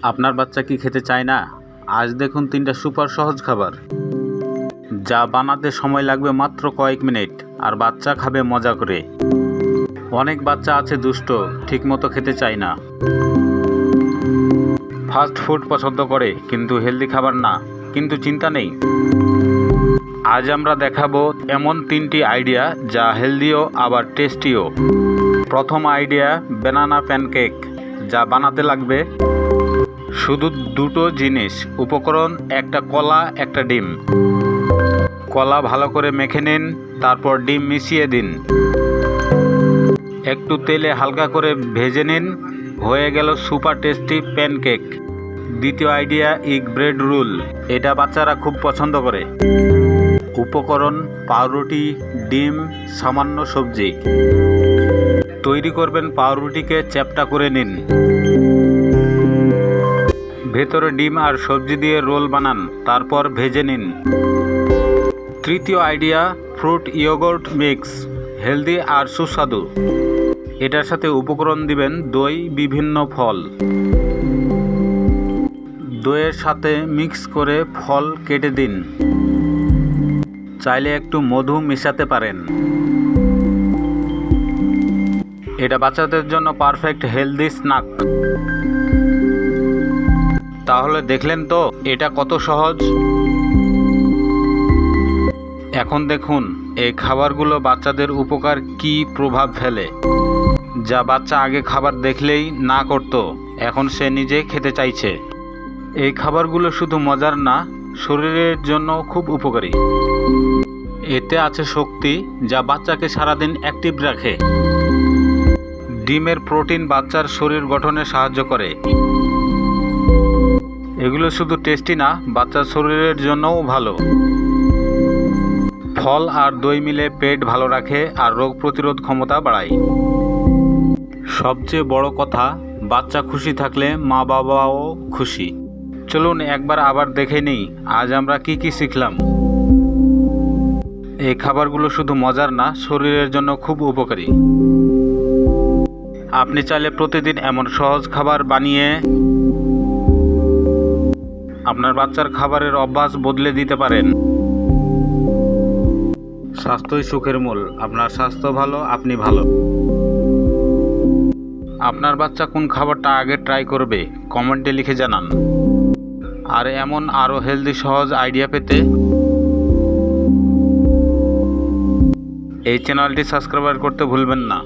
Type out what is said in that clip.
আপনার বাচ্চা কি খেতে চায় না? আজ দেখুন 3টা সুপার সহজ খাবার, যা বানাতে সময় লাগবে মাত্র কয়েক মিনিট, আর বাচ্চা খাবে মজা করে। অনেক বাচ্চা আছে দুষ্ট, ঠিকমতো খেতে চায় না, ফাস্ট ফুড পছন্দ করে কিন্তু হেলদি খাবার না। কিন্তু চিন্তা নেই, আজ আমরা দেখাবো এমন 3টি আইডিয়া যা হেলদিও আবার টেস্টিও। প্রথম আইডিয়া, ব্যানানা প্যানকেক। যা বানাতে লাগবে শুধু 2টো জিনিস, উপকরণ: একটা কলা, একটা ডিম। কলা ভালো করে মেখে নিন, তারপর ডিম মিশিয়ে দিন, একটু তেলে হালকা করে ভেজে নিন। হয়ে গেল সুপার টেস্টি প্যানকেক। দ্বিতীয় আইডিয়া, এগ ব্রেড রোল। এটা বাচ্চারা খুব পছন্দ করে। উপকরণ: পাউরুটি, ডিম, সামান্য সবজি। তৈরি করবেন: পাউরুটিকে চ্যাপ্টা করে নিন, ভেতরে ডিম আর সবজি দিয়ে রোল বানান, তারপর ভেজে নিন। তৃতীয় আইডিয়া, ফ্রুট ইয়োগর্ট মিক্স। হেলদি আর সুস্বাদু। এটার সাথে উপকরণ দিবেন: দই, বিভিন্ন ফল। দইয়ের সাথে মিক্স করে ফল কেটে দিন, চাইলে একটু মধু মেশাতে পারেন। এটা বাচ্চাদের জন্য পারফেক্ট হেলদি স্ন্যাক। তাহলে দেখলেন তো এটা কত সহজ। এখন দেখুন এই খাবারগুলো বাচ্চাদের উপকার কি প্রভাব ফেলে। যা বাচ্চা আগে খাবার দেখলেই না করত, এখন সে নিজে খেতে চাইছে। এই খাবারগুলো শুধু মজার না, শরীরের জন্য খুব উপকারী। এতে আছে শক্তি, যা বাচ্চাকে সারাদিন অ্যাক্টিভ রাখে। ডিমের প্রোটিন বাচ্চার শরীর গঠনে সাহায্য করে। এগুলো শুধু টেস্টি না, বাচ্চার শরীরের জন্যও ভালো। ফল আর দই মিলে পেট ভালো রাখে আর রোগ প্রতিরোধ ক্ষমতা বাড়ায়। সবচেয়ে বড় কথা, বাচ্চা খুশি থাকলে মা বাবাও খুশি। চলুন একবার আবার দেখে নিই আজ আমরা কি কি শিখলাম। এই খাবারগুলো শুধু মজার না, শরীরের জন্য খুব উপকারী। আপনি চাইলে প্রতিদিন এমন সহজ খাবার বানিয়ে আপনার বাচ্চার খাবারের অভ্যাস বদলে দিতে পারেন। স্বাস্থ্যই সুখের মূল। আপনার স্বাস্থ্য ভালো, আপনি ভালো। আপনার বাচ্চা কোন খাবারটা আগে ট্রাই করবে কমেন্টে লিখে জানান। আর এমন আরও হেলদি সহজ আইডিয়া পেতে এই চ্যানেলটি সাবস্ক্রাইব করতে ভুলবেন না।